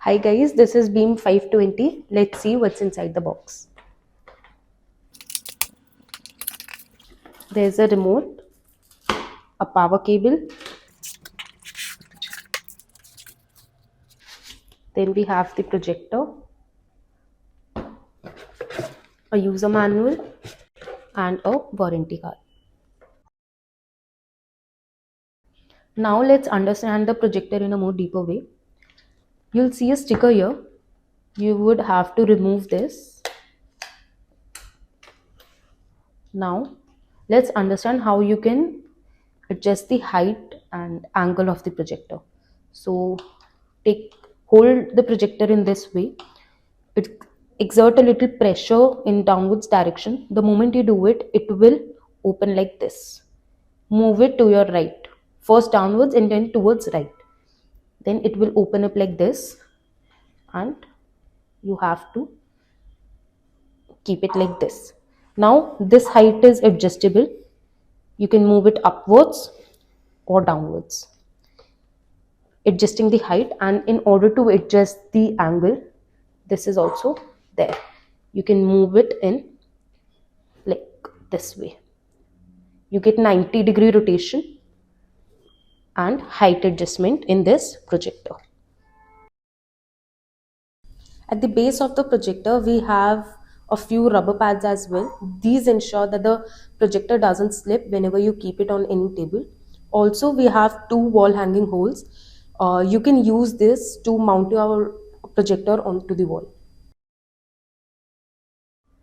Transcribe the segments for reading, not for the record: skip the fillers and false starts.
Hi guys, this is Beam 520. Let's see what's inside the box. There's a remote, a power cable, then we have the projector, a user manual, and a warranty card. Now let's understand the projector in a more deeper way. You'll see a sticker here. You would have to remove this. Now let's understand how you can adjust the height and angle of the projector. So hold the projector in this way. It exert a little pressure in downwards direction. The moment you do it, it will open like this. Move it to your right, first downwards and then towards right. Then it will open up like this, and you have to keep it like this. Now this height is adjustable. You can move it upwards or downwards, adjusting the height. And in order to adjust the angle, this is also there. You can move it in like this way. You get 90-degree rotation and height adjustment in this projector. At the base of the projector, we have a few rubber pads as well. These ensure that the projector doesn't slip whenever you keep it on any table. Also, we have two wall hanging holes. You can use this to mount your projector onto the wall.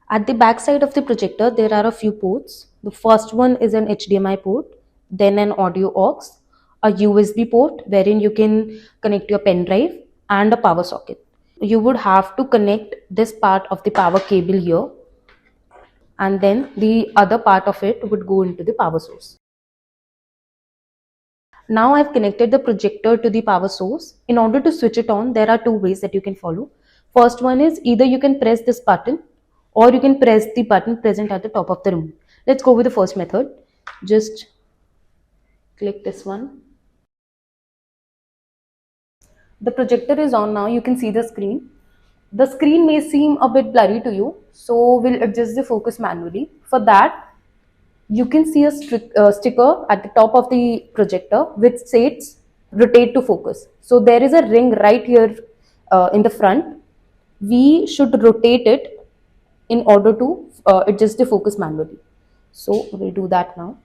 At the back side of the projector, there are a few ports. The first one is an HDMI port, then an audio aux, a USB port wherein you can connect your pen drive, and a power socket. You would have to connect this part of the power cable here, and then the other part of it would go into the power source. Now I've connected the projector to the power source. In order to switch it on, there are two ways that you can follow. First one is either you can press this button or you can press the button present at the top of the remote. Let's go with the first method. Just click this one. The projector is on now. You can see the screen. The screen may seem a bit blurry to you, so we'll adjust the focus manually. For that, you can see a sticker at the top of the projector which says rotate to focus. So there is a ring right here in the front. We should rotate it in order to adjust the focus manually. So we'll do that now.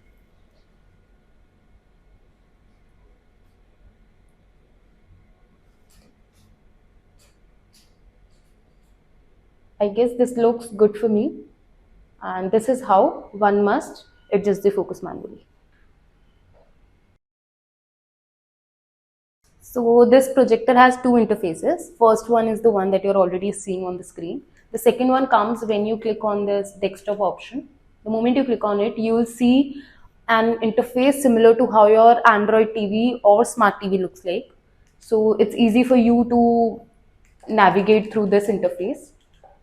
I guess this looks good for me, and this is how one must adjust the focus manually. So this projector has two interfaces. First one is the one that you're already seeing on the screen. The second one comes when you click on this desktop option. The moment you click on it, you will see an interface similar to how your Android TV or smart TV looks like. So it's easy for you to navigate through this interface.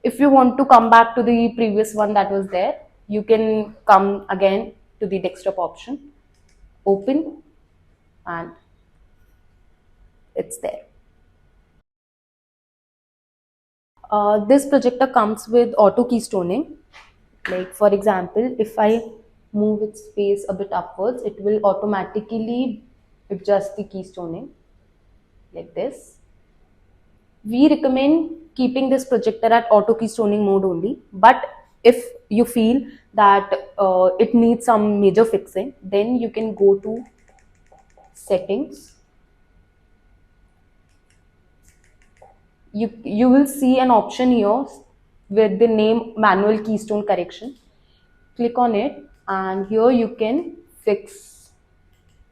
If you want to come back to the previous one that was there, you can come again to the desktop option, open, and it's there. This projector comes with auto keystoning. Like for example, if I move its face a bit upwards, it will automatically adjust the keystoning like this. We recommend keeping this projector at auto keystoning mode only, but if you feel that it needs some major fixing, then you can go to settings. You will see an option here with the name manual keystone correction. Click on it, and here you can fix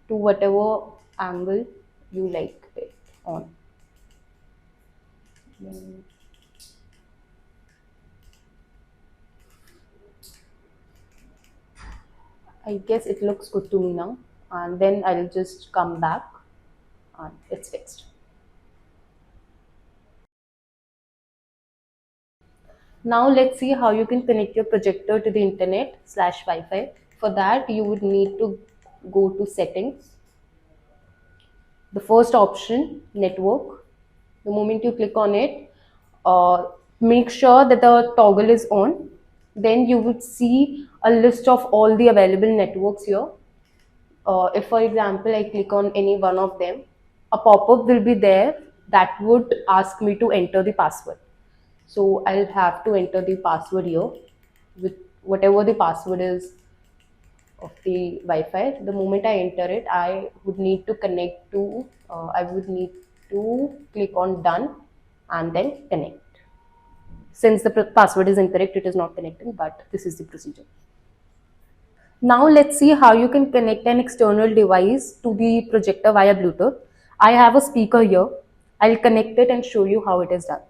to whatever angle you like it on. I guess it looks good to me now, and then I'll just come back and it's fixed. Now let's see how you can connect your projector to the internet/Wi-Fi. For that, you would need to go to settings. The first option, network. The moment you click on it, make sure that the toggle is on. Then you would see a list of all the available networks here. If for example I click on any one of them, a pop-up will be there that would ask me to enter the password. So I'll have to enter the password here with whatever the password is of the Wi-Fi. The moment I enter it, I would need to connect to, I would need to click on done and then connect. Since the password is incorrect, it is not connecting, but this is the procedure. Now let's see how you can connect an external device to the projector via Bluetooth. I have a speaker here. I'll connect it and show you how it is done.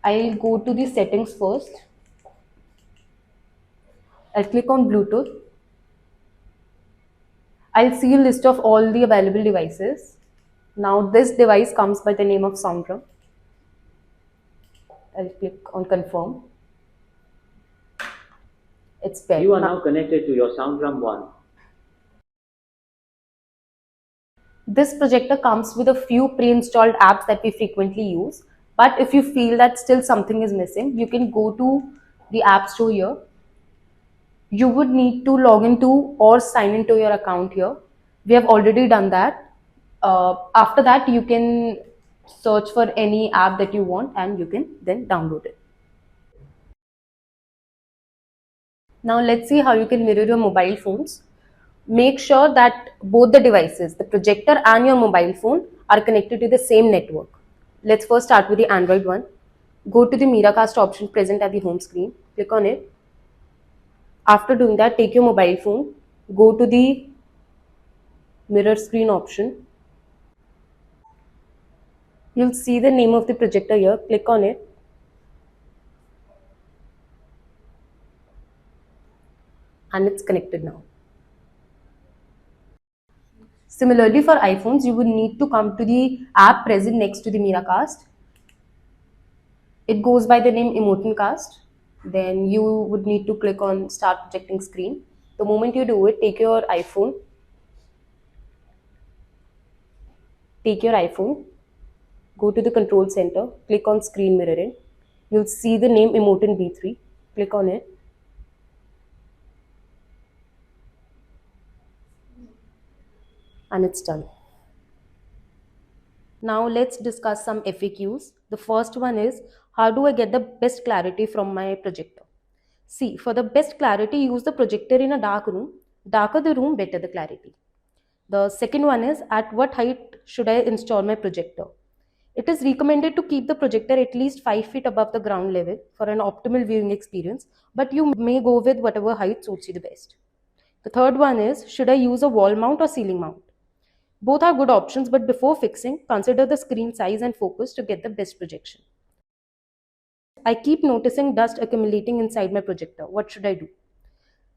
I'll go to the settings first. I'll click on Bluetooth. I'll see a list of all the available devices. Now this device comes by the name of SoundDrum. I'll click on confirm. It's paired. You are now connected to your SoundDrum One. This projector comes with a few pre-installed apps that we frequently use. But if you feel that still something is missing, you can go to the App Store here. You would need to log into or sign into your account here. We have already done that. After that, you can search for any app that you want and you can then download it. Now let's see how you can mirror your mobile phones. Make sure that both the devices, the projector and your mobile phone, are connected to the same network. Let's first start with the Android one. Go to the Miracast option present at the home screen. Click on it. After doing that, take your mobile phone. Go to the mirror screen option. You'll see the name of the projector here. Click on it. And it's connected now. Similarly, for iPhones, you would need to come to the app present next to the Miracast. It goes by the name Emotincast. Then you would need to click on Start Projecting Screen. The moment you do it, take your iPhone, go to the control center, click on Screen Mirroring. You'll see the name Emotin B3. Click on it. And it's done. Now let's discuss some FAQs. The first one is, how do I get the best clarity from my projector? See, for the best clarity, use the projector in a dark room. Darker the room, better the clarity. The second one is, at what height should I install my projector? It is recommended to keep the projector at least 5 feet above the ground level for an optimal viewing experience, but you may go with whatever height suits you the best. The third one is, should I use a wall mount or ceiling mount? Both are good options, but before fixing, consider the screen size and focus to get the best projection. I keep noticing dust accumulating inside my projector. What should I do?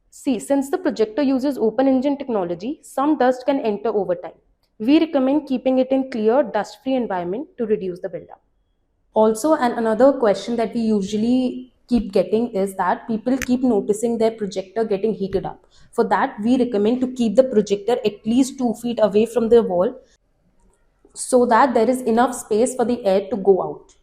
See, since the projector uses open engine technology, some dust can enter over time. We recommend keeping it in clear, dust-free environment to reduce the buildup. Also, and another question that we usually keep getting is that people keep noticing their projector getting heated up. For that, we recommend to keep the projector at least 2 feet away from the wall so that there is enough space for the air to go out.